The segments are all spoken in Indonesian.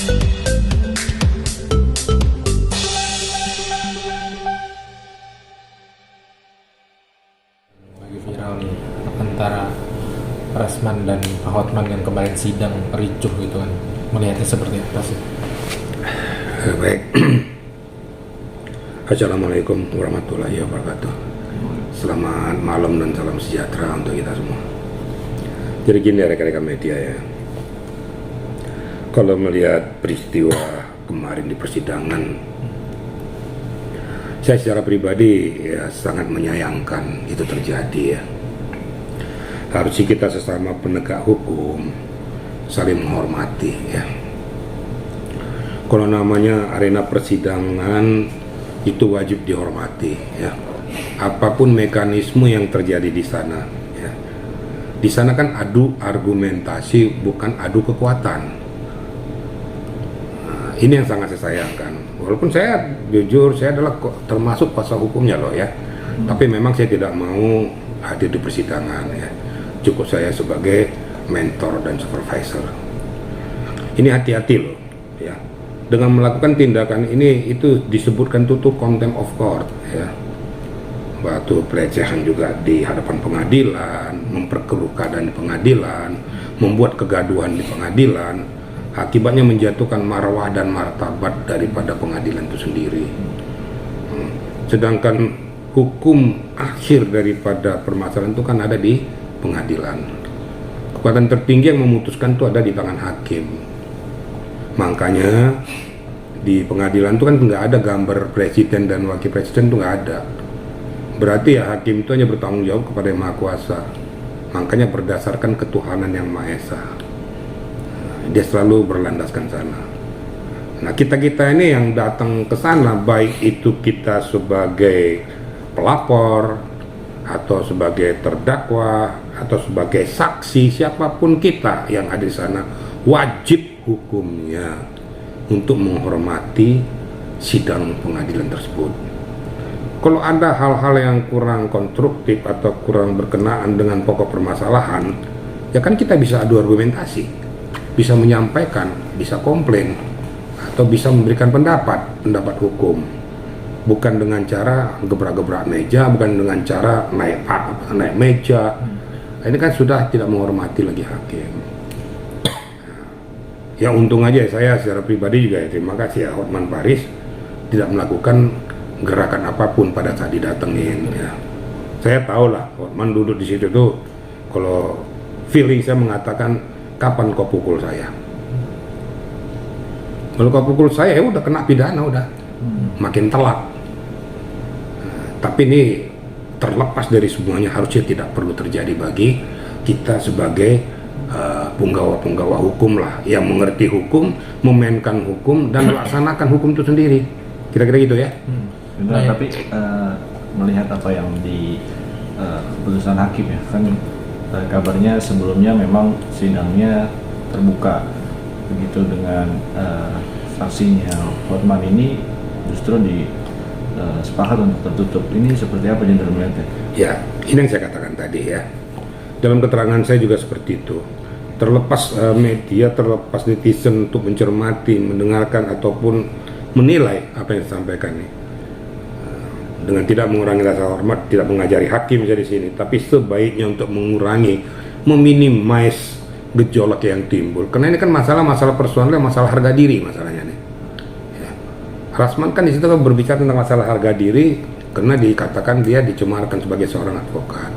Lagi viral nih antara Rasman dan Pak Hotman yang kemarin sidang ricuh gitu kan, melihatnya seperti apa sih? Baik. Assalamualaikum warahmatullahi wabarakatuh. Selamat malam dan salam sejahtera untuk kita semua. Jadi gini rekan-rekan media ya, kalau melihat peristiwa kemarin di persidangan, saya secara pribadi ya sangat menyayangkan itu terjadi ya. Harusnya kita sesama penegak hukum saling menghormati ya. Kalau namanya arena persidangan itu wajib dihormati ya. Apapun mekanisme yang terjadi di sana ya. Di sana kan adu argumentasi, bukan adu kekuatan. Nah, ini yang sangat saya sayangkan. Walaupun saya jujur saya adalah termasuk kuasa hukumnya loh ya. Tapi memang saya tidak mau hadir di persidangan ya. Cukup saya sebagai mentor dan supervisor. Ini hati-hati loh ya. Dengan melakukan tindakan ini itu disebutkan tutup contempt of court ya. Batu pelecehan juga di hadapan pengadilan, memperkeruh keadaan di pengadilan, membuat kegaduhan di pengadilan, akibatnya menjatuhkan marwah dan martabat daripada pengadilan itu sendiri. Sedangkan hukum akhir daripada permasalahan itu kan ada di pengadilan. Kekuatan tertinggi yang memutuskan itu ada di tangan hakim. Makanya di pengadilan itu kan nggak ada gambar presiden dan wakil presiden, itu nggak ada. Berarti ya hakim itu hanya bertanggung jawab kepada yang maha kuasa. Makanya berdasarkan ketuhanan yang maha esa, dia selalu berlandaskan sana. Nah kita ini yang datang ke sana, baik itu kita sebagai pelapor atau sebagai terdakwa atau sebagai saksi, siapapun kita yang ada di sana, wajib hukumnya untuk menghormati sidang pengadilan tersebut. Kalau ada hal-hal yang kurang konstruktif atau kurang berkenaan dengan pokok permasalahan, ya kan kita bisa adu argumentasi, bisa menyampaikan, bisa komplain, atau bisa memberikan pendapat hukum. Bukan dengan cara gebrak-gebrak meja, bukan dengan cara naik meja. Ini kan sudah tidak menghormati lagi hakim. Ya untung aja saya secara pribadi juga ya, terima kasih ya Hotman Paris tidak melakukan gerakan apapun pada saat didatengin ya. Saya tahu lah Hotman duduk di situ tuh, kalau feeling saya mengatakan kapan kau pukul saya. Kalau kau pukul saya ya udah kena pidana udah. Makin telat. Tapi ini terlepas dari semuanya, harusnya tidak perlu terjadi bagi kita sebagai penggawa-penggawa hukum lah, yang mengerti hukum, memainkan hukum dan melaksanakan hukum itu sendiri. Kira-kira gitu ya. Benar, tapi melihat apa yang di keputusan hakim ya, kan kabarnya sebelumnya memang sidangnya terbuka, begitu dengan saksinya Hotman ini justru sepakat untuk tertutup. Ini seperti apa Jenderal melihatnya? Ya, ini yang saya katakan tadi ya. Dalam keterangan saya juga seperti itu. Terlepas media, terlepas netizen untuk mencermati, mendengarkan ataupun menilai apa yang disampaikan ini. Dengan tidak mengurangi rasa hormat, tidak mengajari hakim saya di sini, tapi sebaiknya untuk mengurangi, meminimais gejolak yang timbul. Karena ini kan masalah personal, masalah harga diri masalahnya nih. Ya. Rasman kan di situ kan berbicara tentang masalah harga diri karena dikatakan dia dicemarkan sebagai seorang advokat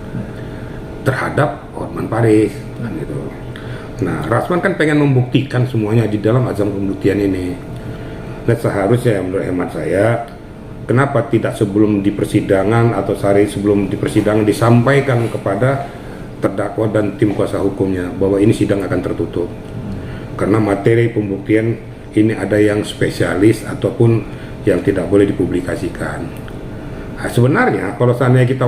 terhadap Hotman Paris kan gitu. Nah, Rasman kan pengen membuktikan semuanya di dalam azam pembuktian ini. Nah, seharusnya menurut hemat saya, kenapa tidak sebelum di persidangan atau sehari sebelum di persidangan disampaikan kepada terdakwa dan tim kuasa hukumnya bahwa ini sidang akan tertutup. Karena materi pembuktian ini ada yang spesialis ataupun yang tidak boleh dipublikasikan. Nah, sebenarnya kalau seandainya kita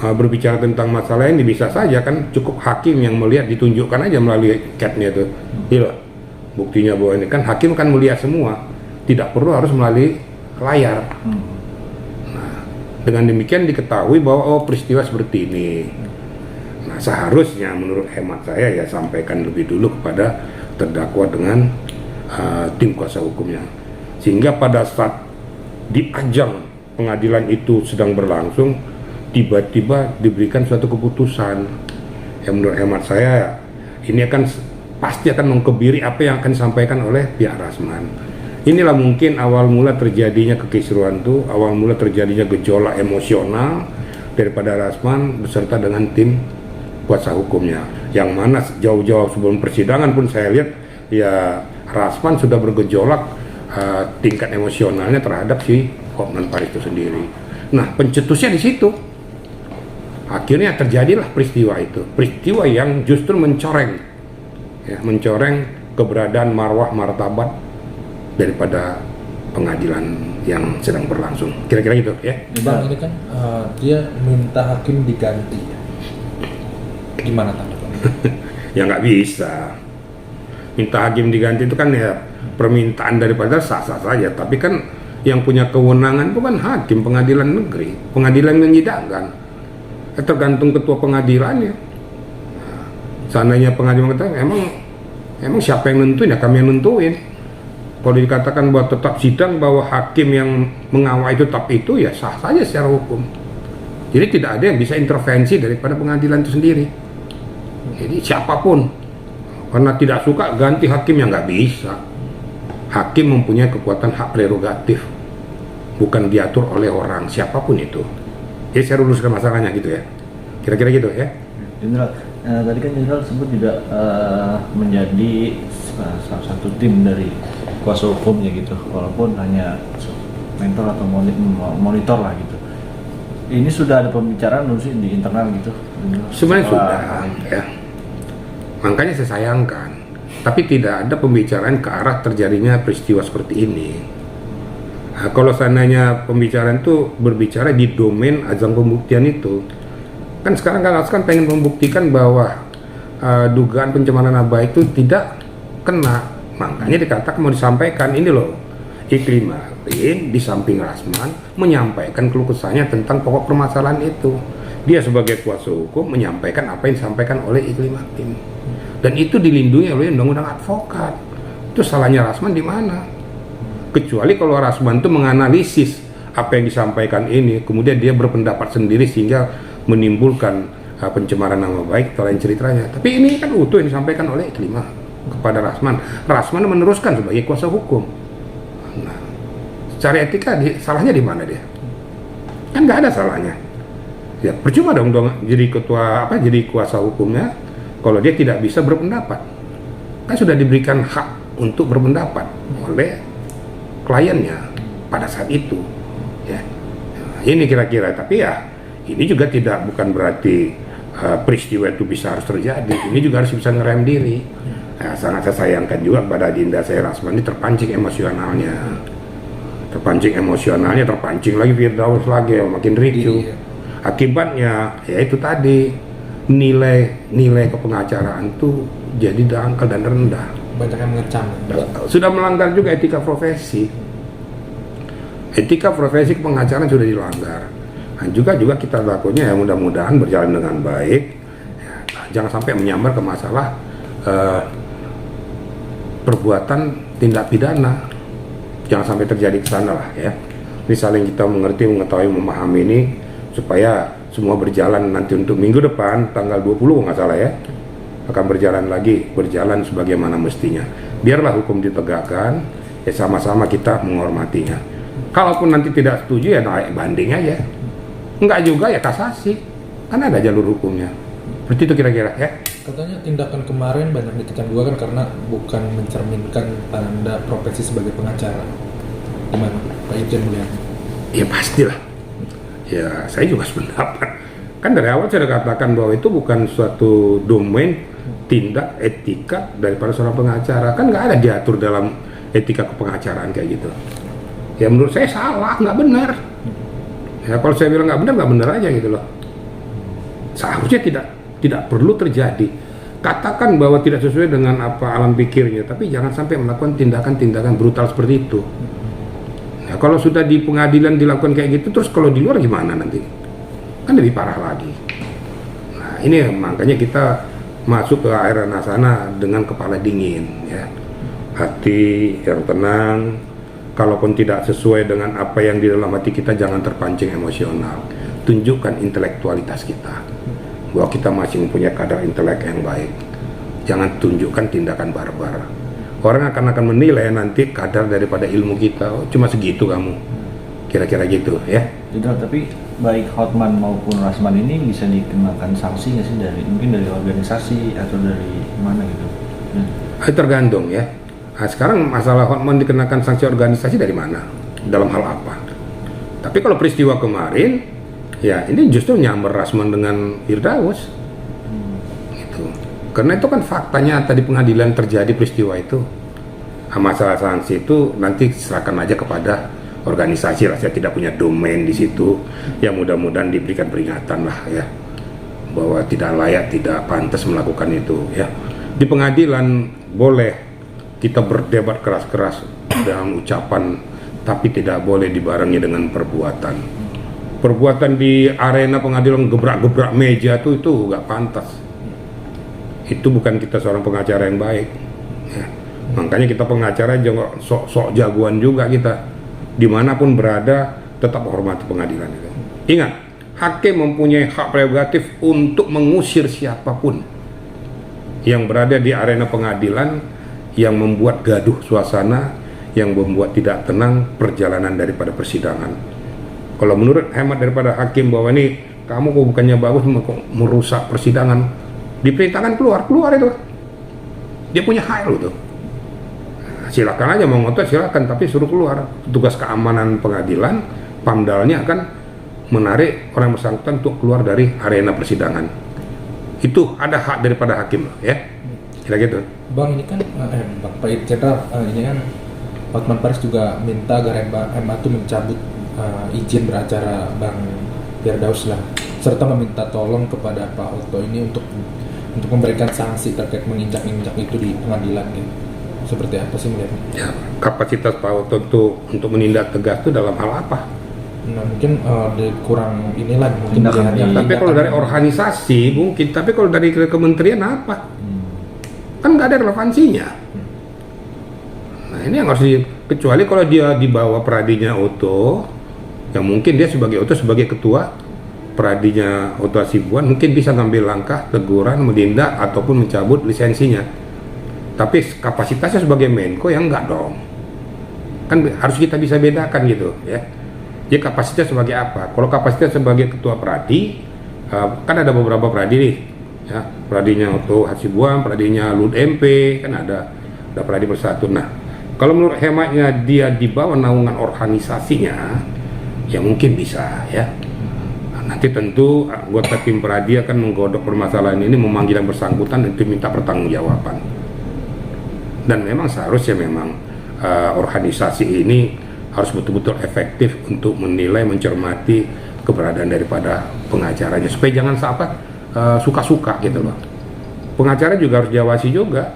berbicara tentang masalah ini bisa saja kan cukup hakim yang melihat, ditunjukkan aja melalui CAT-nya itu. Iya, buktinya bahwa ini kan hakim kan melihat semua, tidak perlu harus melalui layar. Nah, dengan demikian diketahui bahwa peristiwa seperti ini. Nah, seharusnya menurut hemat saya ya sampaikan lebih dulu kepada terdakwa dengan tim kuasa hukumnya. Sehingga pada saat di ajang pengadilan itu sedang berlangsung, tiba-tiba diberikan suatu keputusan yang menurut hemat saya ini pasti akan mengkebiri apa yang akan disampaikan oleh pihak Rasman. Inilah mungkin awal mula terjadinya kekisruhan itu, awal mula terjadinya gejolak emosional daripada Rasman beserta dengan tim kuasa hukumnya. Yang mana jauh-jauh sebelum persidangan pun saya lihat ya Rasman sudah bergejolak tingkat emosionalnya terhadap si Hotman Paris itu sendiri. Nah, pencetusnya di situ. Akhirnya terjadilah peristiwa itu, peristiwa yang justru mencoreng keberadaan marwah martabat daripada pengadilan yang sedang berlangsung. Kira-kira gitu ya. Bang, ini kan dia minta hakim diganti. Gimana tanggapannya? Ya nggak bisa. Minta hakim diganti itu kan ya permintaan daripada sah-sah saja. Tapi kan yang punya kewenangan itu kan hakim pengadilan negeri, pengadilan menyidangkan. Tergantung ketua pengadilannya. Nah, seandainya pengadilan kita emang siapa yang nentuin ya, kami yang nentuin. Kalau dikatakan bahwa tetap sidang bahwa hakim yang mengawal itu tetap itu ya sah saja secara hukum. Jadi tidak ada yang bisa intervensi daripada pengadilan itu sendiri. Jadi siapapun karena tidak suka ganti hakim yang nggak bisa. Hakim mempunyai kekuatan hak prerogatif, bukan diatur oleh orang siapapun itu. Jadi saya luruskan masalahnya gitu ya. Kira-kira gitu ya. Jenderal, tadi kan Jenderal sebut juga menjadi salah satu tim dari kuasa hukumnya gitu, walaupun hanya mentor atau monitor lah gitu. Ini sudah ada pembicaraan dulu sih di internal gitu? Sebenarnya sudah ya. Makanya saya sayangkan, tapi tidak ada pembicaraan ke arah terjadinya peristiwa seperti ini. Nah, kalau seandainya pembicaraan itu berbicara di domain ajang pembuktian itu, kan sekarang kan pengen membuktikan bahwa dugaan pencemaran nama baik itu tidak kena. Makanya dikatakan mau disampaikan ini loh, Iklim Hakim di samping Rasman menyampaikan keluh kesahnya tentang pokok permasalahan itu. Dia sebagai kuasa hukum menyampaikan apa yang disampaikan oleh Iklim Hakim, dan itu dilindungi oleh undang-undang advokat. Itu salahnya Rasman di mana? Kecuali kalau Rasman itu menganalisis apa yang disampaikan ini, kemudian dia berpendapat sendiri sehingga menimbulkan pencemaran nama baik atau lain ceritanya. Tapi ini kan utuh yang disampaikan oleh Iklim kepada Rasman. Rasman meneruskan sebagai kuasa hukum. Nah, secara etika salahnya di mana dia? Kan nggak ada salahnya. Ya percuma dong jadi jadi kuasa hukumnya kalau dia tidak bisa berpendapat. Kan sudah diberikan hak untuk berpendapat oleh kliennya pada saat itu. Ya. Nah, ini kira-kira, tapi ya ini juga bukan berarti peristiwa itu bisa harus terjadi. Ini juga harus bisa ngerem diri. Nah, sangat saya sayangkan juga pada Dinda saya Rasman ini terpancing emosionalnya, terpancing lagi Firdaus lagi makin ricu. Akibatnya ya itu tadi nilai kepengacaraan itu jadi dangkal dan rendah. Banyak yang mengecam. Sudah melanggar juga etika profesi. Etika profesi kepengacaraan sudah dilanggar. Nah, juga kita lakunya ya mudah-mudahan berjalan dengan baik. Ya, jangan sampai menyambar ke masalah perbuatan tindak pidana. Jangan sampai terjadi ke sana lah ya. Ini saling kita mengerti, mengetahui, memahami ini supaya semua berjalan nanti untuk minggu depan tanggal 20 nggak salah ya, akan berjalan sebagaimana mestinya. Biarlah hukum ditegakkan, ya sama-sama kita menghormatinya. Kalaupun nanti tidak setuju ya naik banding aja, enggak juga ya kasasi, kan ada jalur hukumnya. Seperti itu kira-kira ya. Katanya tindakan kemarin banyak dikecam juga kan karena bukan mencerminkan tanda profesi sebagai pengacara. Gimana Pak Irjen melihatnya? Ya pastilah. Ya saya juga sependapat. Kan dari awal saya sudah katakan bahwa itu bukan suatu domain tindak etika daripada seorang pengacara. Kan nggak ada diatur dalam etika kepengacaraan kayak gitu. Ya menurut saya salah, nggak benar. Ya kalau saya bilang nggak benar aja gitu loh. Seharusnya tidak perlu terjadi. Katakan bahwa tidak sesuai dengan apa alam pikirnya, tapi jangan sampai melakukan tindakan-tindakan brutal seperti itu. Nah, kalau sudah di pengadilan dilakukan kayak gitu, terus kalau di luar gimana nanti? Kan lebih parah lagi. Nah, ini makanya kita masuk ke arena sana dengan kepala dingin ya. hati yang tenang. Kalaupun tidak sesuai dengan apa yang di dalam hati kita, jangan terpancing emosional. Tunjukkan intelektualitas kita, bahwa kita masih mempunyai kadar intelek yang baik. Jangan tunjukkan tindakan barbar. Orang akan menilai nanti kadar daripada ilmu kita. Oh, cuma segitu kamu, kira-kira gitu ya. Tidak, tapi baik Hotman maupun Rasman ini bisa dikenakan sanksi nggak sih, dari mungkin dari organisasi atau dari mana gitu? Tergantung ya. Nah, sekarang masalah Hotman dikenakan sanksi organisasi dari mana? Dalam hal apa? Tapi kalau peristiwa kemarin, ya ini justru nyamber Rasman dengan Firdaus. Gitu. Karena itu kan fakta nyata di pengadilan terjadi peristiwa itu. Nah, masalah sanksi itu nanti serahkan aja kepada organisasi lah. Saya tidak punya domain di situ. Ya mudah-mudahan diberikan peringatan lah ya, bahwa tidak layak, tidak pantas melakukan itu ya. Di pengadilan boleh kita berdebat keras-keras dalam ucapan, tapi tidak boleh dibarengi dengan perbuatan. Perbuatan di arena pengadilan gebrak-gebrak meja itu nggak pantas. Itu bukan kita seorang pengacara yang baik. Ya. Makanya kita pengacara jangan sok-sok jagoan juga kita. Dimanapun berada tetap hormati pengadilan itu. Ingat, hakim mempunyai hak prerogatif untuk mengusir siapapun yang berada di arena pengadilan, yang membuat gaduh suasana, yang membuat tidak tenang perjalanan daripada persidangan. Kalau menurut hemat daripada hakim bahwa ini kamu kok bukannya bagus, merusak persidangan, diperintahkan keluar itu. Dia punya hak loh tuh. Silakan aja mau ngotot, silakan, tapi suruh keluar. Tugas keamanan pengadilan, Pamdalnya akan menarik orang bersangkutan untuk keluar dari arena persidangan. Itu ada hak daripada hakim loh ya. Kira gitu. Bang, ini kan Bang Pak Jenderal, ini kan Hotman Paris juga minta agar MA itu mencabut izin beracara Bang Firdaus lah, serta meminta tolong kepada Pak Oto ini untuk memberikan sanksi terkait menginjak-injak itu di pengadilan gitu. Seperti apa sih melihatnya? Ya, kapasitas Pak Oto untuk menindak tegas itu dalam hal apa? Nah, mungkin kurang inilah mungkin tapi kalau dari organisasi mungkin, tapi kalau dari kementerian apa? Kan nggak ada relevansinya. Nah ini yang harus kecuali kalau dia di bawah pradinya Oto, yang mungkin dia sebagai ketua pradinya Oto Hasibuan, mungkin bisa ngambil langkah teguran, menindak ataupun mencabut lisensinya. Tapi kapasitasnya sebagai Menko yang enggak dong. Kan harus kita bisa bedakan gitu ya. Dia kapasitasnya sebagai apa? Kalau kapasitasnya sebagai ketua pradi, kan ada beberapa pradi nih. Ya, pradinya Oto Hasibuan, pradinya Lut MP, kan ada pradi bersatu. Nah, kalau menurut hematnya dia di bawah naungan organisasinya, ya mungkin bisa ya. Nah, nanti tentu anggota tim pradi akan menggodok permasalahan ini, memanggil yang bersangkutan untuk minta pertanggungjawaban. Dan memang seharusnya organisasi ini harus betul-betul efektif untuk menilai, mencermati keberadaan daripada pengacaranya supaya jangan suka-suka gitu loh. Pengacara juga harus diawasi juga,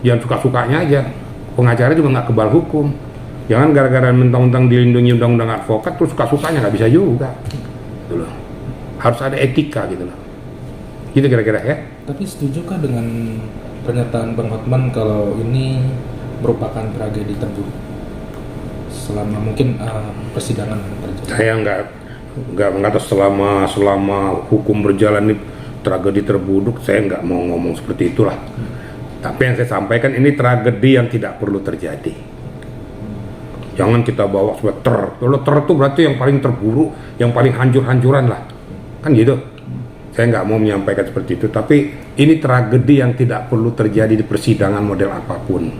jangan suka-sukanya aja. Pengacara juga nggak kebal hukum, jangan gara-gara mentang-mentang dilindungi undang-undang advokat terus suka-sukanya, nggak bisa juga gitu loh. Harus ada etika gitu loh, gitu kira-kira ya. Tapi setujukah dengan pernyataan Bang Hotman kalau ini merupakan tragedi terburuk selama mungkin persidangan terjadi? Saya nggak tahu selama hukum berjalan ini tragedi terburuk, saya nggak mau ngomong seperti itulah. Tapi yang saya sampaikan ini tragedi yang tidak perlu terjadi. Jangan kita bawa sebagai kalau itu berarti yang paling terburuk, yang paling hancur-hancuran lah, kan gitu. Saya nggak mau menyampaikan seperti itu, tapi ini tragedi yang tidak perlu terjadi di persidangan model apapun.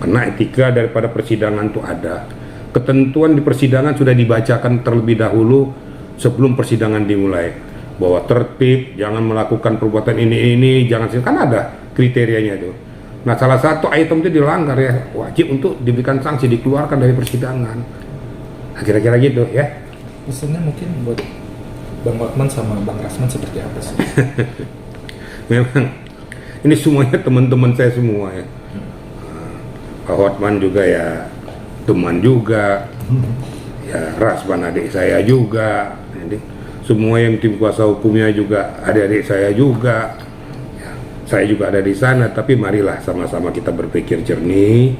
Karena etika daripada persidangan itu ada. Ketentuan di persidangan sudah dibacakan terlebih dahulu sebelum persidangan dimulai. Bahwa tertib, jangan melakukan perbuatan ini, jangan, kan ada kriterianya itu. Nah, salah satu item itu dilanggar ya, wajib untuk diberikan sanksi, dikeluarkan dari persidangan. Nah, kira-kira gitu ya. Pesannya mungkin buat Bang Hotman sama Bang Rasman seperti apa sih? Memang ini semuanya teman-teman saya semua ya. Pak Hotman juga ya teman juga, ya Rasman adik saya juga. Jadi semua yang tim kuasa hukumnya juga adik-adik saya juga. Ya, saya juga ada di sana, tapi marilah sama-sama kita berpikir jernih,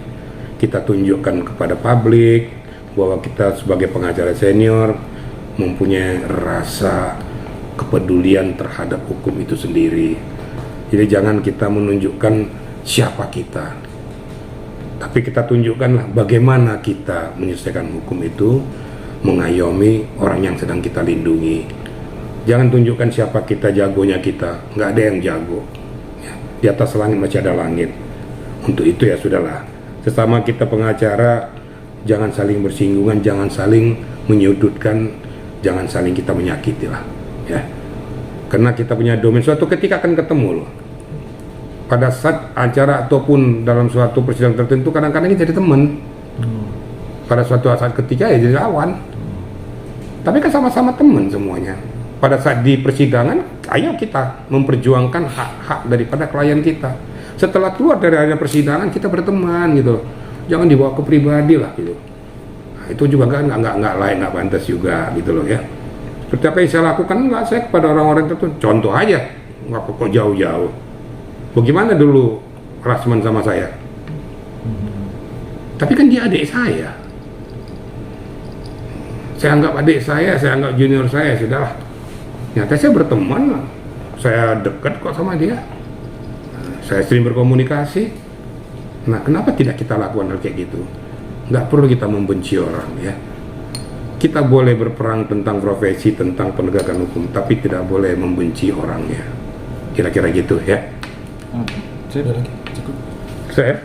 kita tunjukkan kepada publik bahwa kita sebagai pengacara senior mempunyai rasa kepedulian terhadap hukum itu sendiri. Jadi jangan kita menunjukkan siapa kita, tapi kita tunjukkanlah bagaimana kita menyelesaikan hukum itu, mengayomi orang yang sedang kita lindungi. Jangan tunjukkan siapa kita, jagonya kita, nggak ada yang jago. Ya, di atas langit masih ada langit. Untuk itu ya sudahlah, sesama kita pengacara jangan saling bersinggungan, jangan saling menyudutkan, jangan saling kita menyakiti lah. Ya, karena kita punya domain, suatu ketika akan ketemu loh. Pada saat acara ataupun dalam suatu persidangan tertentu kadang-kadang kita jadi teman. Pada suatu saat ketika ya jadi lawan. Tapi kan sama-sama teman semuanya. Pada saat di persidangan, ayo kita memperjuangkan hak-hak daripada klien kita. Setelah keluar dari area persidangan kita berteman gitu. Jangan dibawa ke pribadi lah gitu. Nah, itu juga kan nggak layak, nggak pantas juga gitu loh ya. Seperti apa yang saya lakukan, nggak saya kepada orang-orang tertentu. Contoh aja, nggak kok jauh-jauh. Bagaimana dulu Rasman sama saya? Tapi kan dia adik saya. Saya anggap adik saya anggap junior saya, sudahlah. Nyata saya berteman, saya dekat kok sama dia. Saya sering berkomunikasi. Nah, kenapa tidak kita lakukan hal kayak gitu? Nggak perlu kita membenci orang ya. Kita boleh berperang tentang profesi, tentang penegakan hukum, tapi tidak boleh membenci orangnya. Kira-kira gitu ya. Saya ada lagi, cukup. Saya